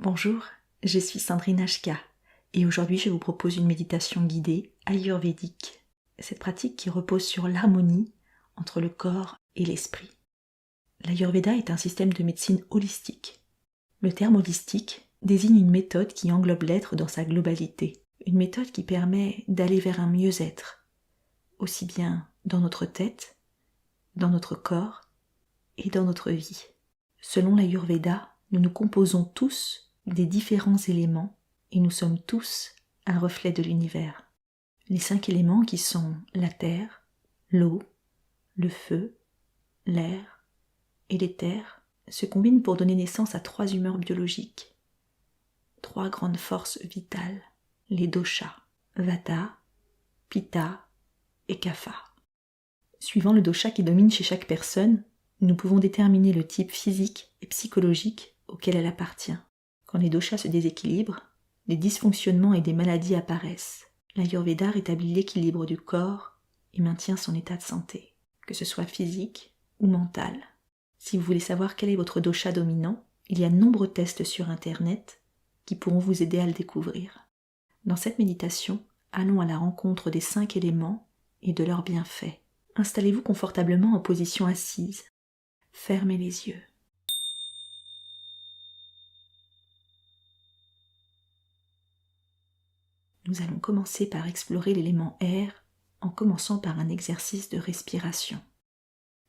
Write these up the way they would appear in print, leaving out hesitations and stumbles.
Bonjour, je suis Sandrine Ashka et aujourd'hui je vous propose une méditation guidée ayurvédique. Cette pratique qui repose sur l'harmonie entre le corps et l'esprit. L'Ayurveda est un système de médecine holistique. Le terme holistique désigne une méthode qui englobe l'être dans sa globalité, une méthode qui permet d'aller vers un mieux-être, aussi bien dans notre tête, dans notre corps et dans notre vie. Selon l'Ayurveda, nous nous composons tous des différents éléments et nous sommes tous un reflet de l'univers. Les 5 éléments qui sont la terre, l'eau, le feu, l'air et l'éther se combinent pour donner naissance à 3 humeurs biologiques, 3 grandes forces vitales, les doshas, vata, pitta et kapha. Suivant le dosha qui domine chez chaque personne, nous pouvons déterminer le type physique et psychologique auquel elle appartient. Quand les doshas se déséquilibrent, des dysfonctionnements et des maladies apparaissent. L'Ayurveda rétablit l'équilibre du corps et maintient son état de santé, que ce soit physique ou mental. Si vous voulez savoir quel est votre dosha dominant, il y a de nombreux tests sur Internet qui pourront vous aider à le découvrir. Dans cette méditation, allons à la rencontre des 5 éléments et de leurs bienfaits. Installez-vous confortablement en position assise. Fermez les yeux. Nous allons commencer par explorer l'élément air en commençant par un exercice de respiration.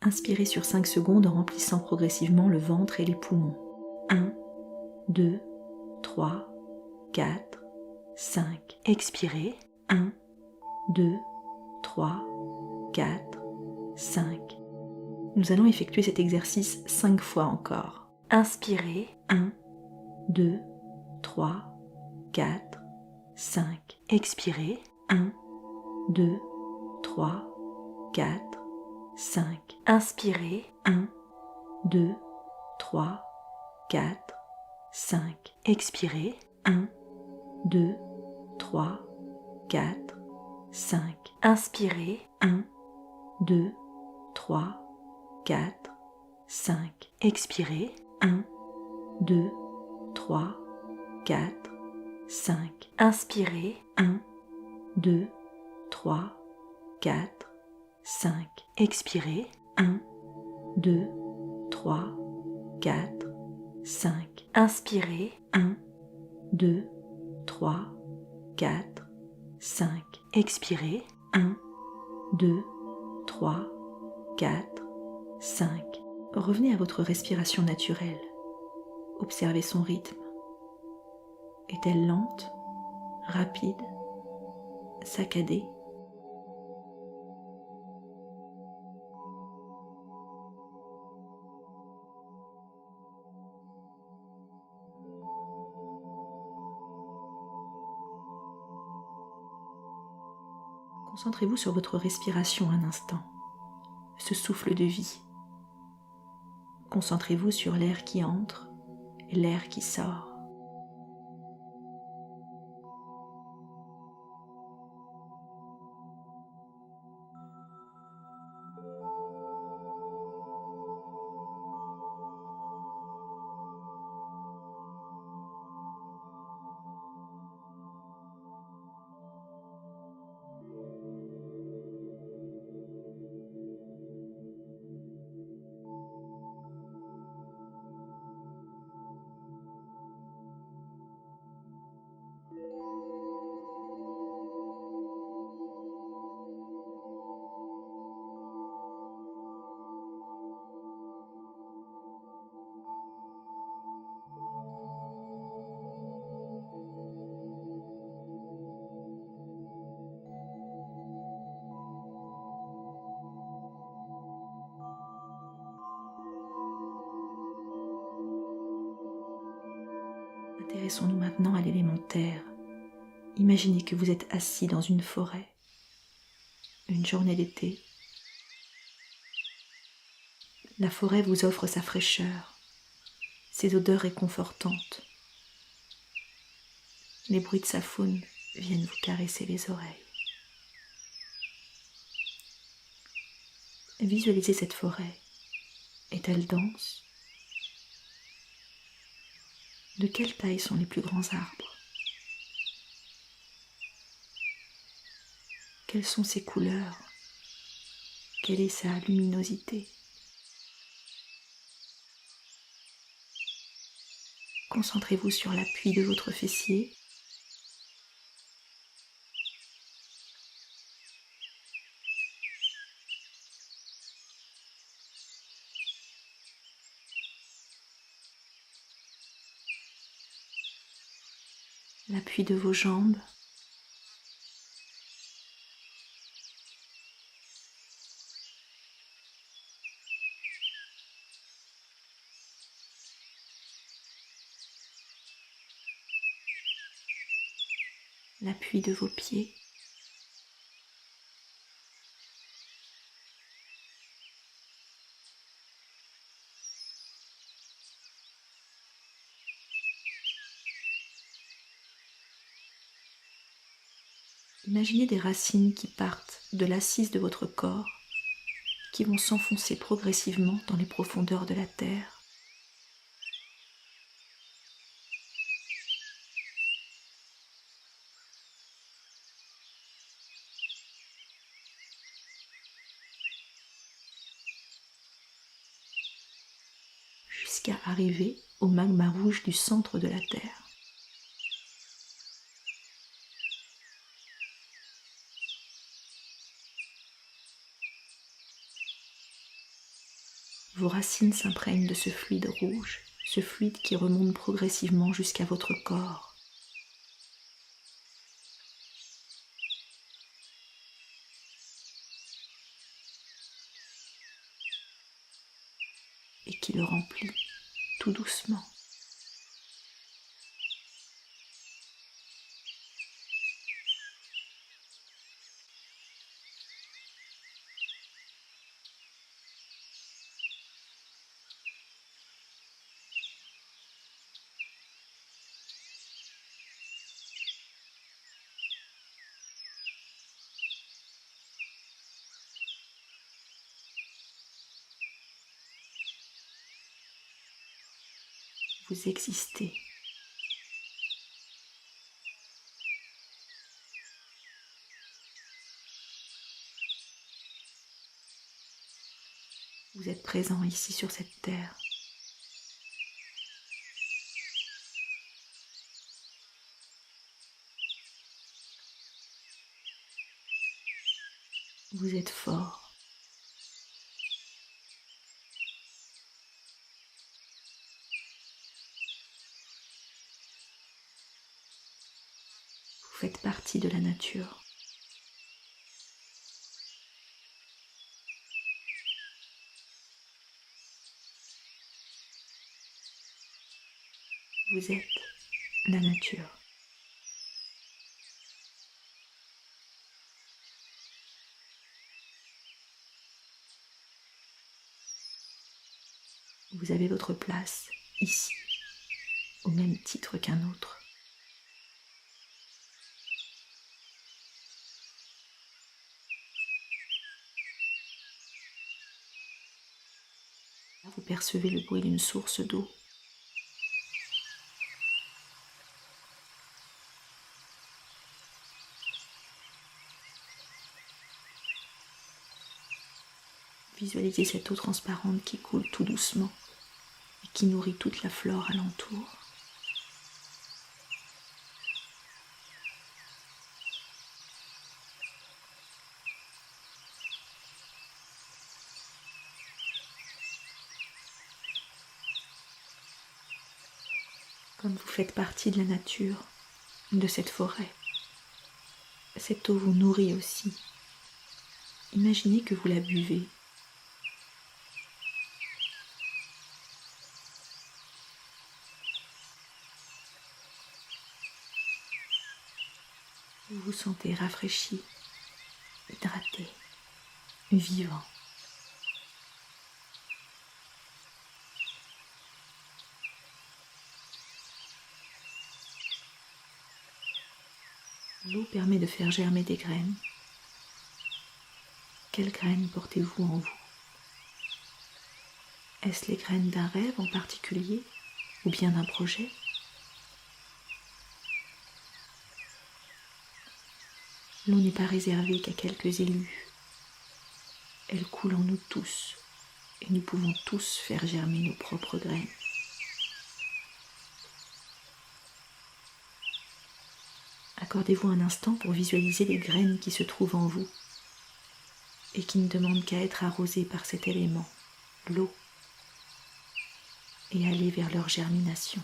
Inspirez sur 5 secondes en remplissant progressivement le ventre et les poumons. 1, 2, 3, 4, 5. Expirez. 1, 2, 3, 4, 5. Nous allons effectuer cet exercice 5 fois encore. Inspirez. 1, 2, 3, 4, 5. Expirez. 1, 2, 3, 4, 5. Inspirez. 1, 2, 3, 4, 5. Expirez. 1, 2, 3, 4, 5. Inspirez. 1, 2, 3, 4, 5. Expirez. 1, 2, 3, 4, 5. Inspirez. 1, 2, 3, 4, 5. Expirez. 1, 2, 3, 4, 5. Inspirez. 1, 2, 3, 4, 5. Expirez. 1, 2, 3, 4, 5. Revenez à votre respiration naturelle. Observez son rythme. Est-elle lente, rapide, saccadée ? Concentrez-vous sur votre respiration un instant, ce souffle de vie. Concentrez-vous sur l'air qui entre et l'air qui sort. Intéressons-nous maintenant à l'élément terre. Imaginez que vous êtes assis dans une forêt, une journée d'été. La forêt vous offre sa fraîcheur, ses odeurs réconfortantes. Les bruits de sa faune viennent vous caresser les oreilles. Visualisez cette forêt. Est-elle dense? De quelle taille sont les plus grands arbres? Quelles sont ses couleurs? Quelle est sa luminosité? Concentrez-vous sur l'appui de votre fessier. L'appui de vos jambes. L'appui de vos pieds. Imaginez des racines qui partent de l'assise de votre corps, qui vont s'enfoncer progressivement dans les profondeurs de la terre. Jusqu'à arriver au magma rouge du centre de la Terre. Vos racines s'imprègnent de ce fluide rouge, ce fluide qui remonte progressivement jusqu'à votre corps. Et qui le remplit tout doucement. Vous existez. Vous êtes présent ici sur cette terre. Vous êtes fort. Vous faites partie de la nature. Vous êtes la nature. Vous avez votre place ici, au même titre qu'un autre. Là, vous percevez le bruit d'une source d'eau. Visualisez cette eau transparente qui coule tout doucement et qui nourrit toute la flore alentour. Comme vous faites partie de la nature, de cette forêt, cette eau vous nourrit aussi. Imaginez que vous la buvez. Vous vous sentez rafraîchi, hydraté, vivant. L'eau permet de faire germer des graines. Quelles graines portez-vous en vous? Est-ce les graines d'un rêve en particulier ou bien d'un projet? L'eau n'est pas réservée qu'à quelques élus. Elle coule en nous tous, et nous pouvons tous faire germer nos propres graines. Accordez-vous un instant pour visualiser les graines qui se trouvent en vous et qui ne demandent qu'à être arrosées par cet élément, l'eau, et aller vers leur germination.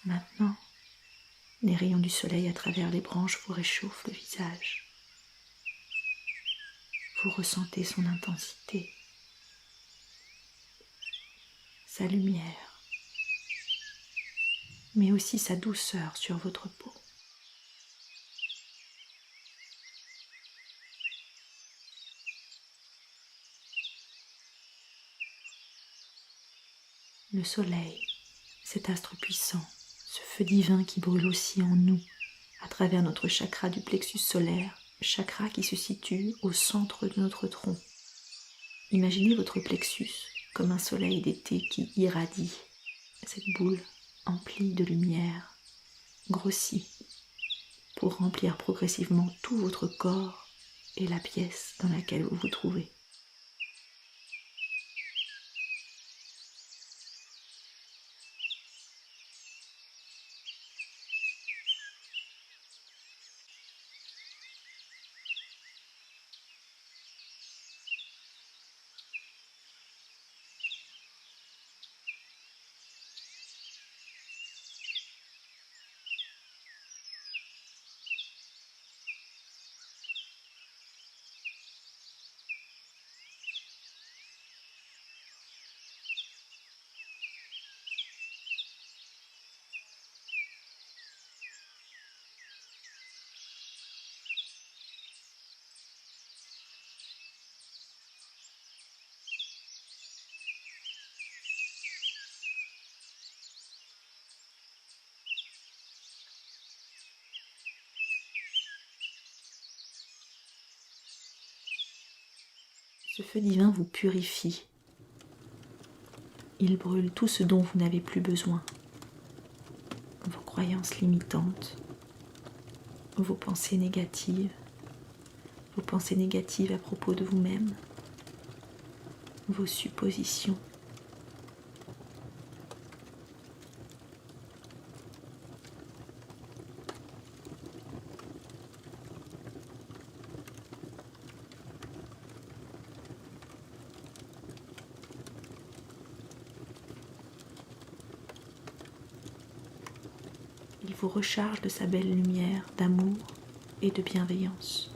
Maintenant, les rayons du soleil à travers les branches vous réchauffent le visage. Vous ressentez son intensité, sa lumière, mais aussi sa douceur sur votre peau. Le soleil, cet astre puissant, ce feu divin qui brûle aussi en nous, à travers notre chakra du plexus solaire, chakra qui se situe au centre de notre tronc. Imaginez votre plexus comme un soleil d'été qui irradie. Cette boule emplie de lumière grossit pour remplir progressivement tout votre corps et la pièce dans laquelle vous vous trouvez. Ce feu divin vous purifie. Il brûle tout ce dont vous n'avez plus besoin. Vos croyances limitantes, vos pensées négatives à propos de vous-même, vos suppositions. Il vous recharge de sa belle lumière d'amour et de bienveillance.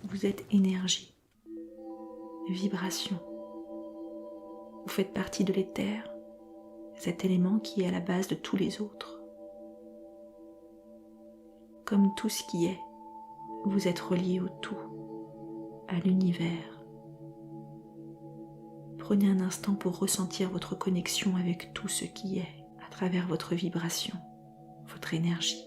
Vous êtes énergie, vibration. Vous faites partie de l'éther, cet élément qui est à la base de tous les autres. Comme tout ce qui est, vous êtes relié au tout, à l'univers. Prenez un instant pour ressentir votre connexion avec tout ce qui est à travers votre vibration, votre énergie.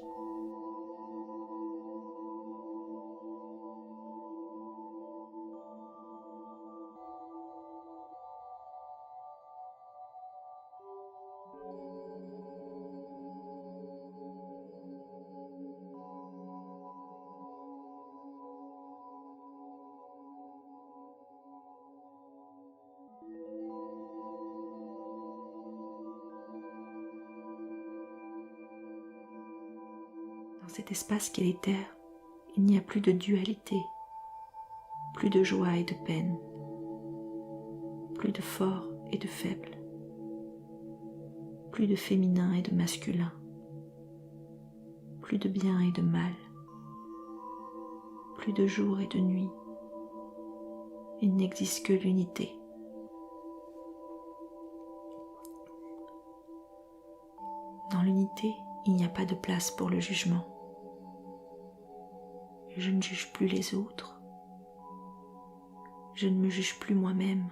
Dans cet espace qu'est l'éther, il n'y a plus de dualité, plus de joie et de peine, plus de fort et de faible, plus de féminin et de masculin, plus de bien et de mal, plus de jour et de nuit. Il n'existe que l'unité. sérénité, il n'y a pas de place pour le jugement. Je ne juge plus les autres. Je ne me juge plus moi-même.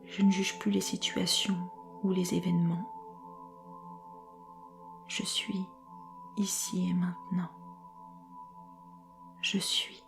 Je ne juge plus les situations ou les événements. Je suis ici et maintenant. Je suis.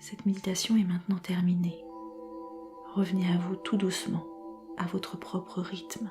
Cette méditation est maintenant terminée. Revenez à vous tout doucement, à votre propre rythme.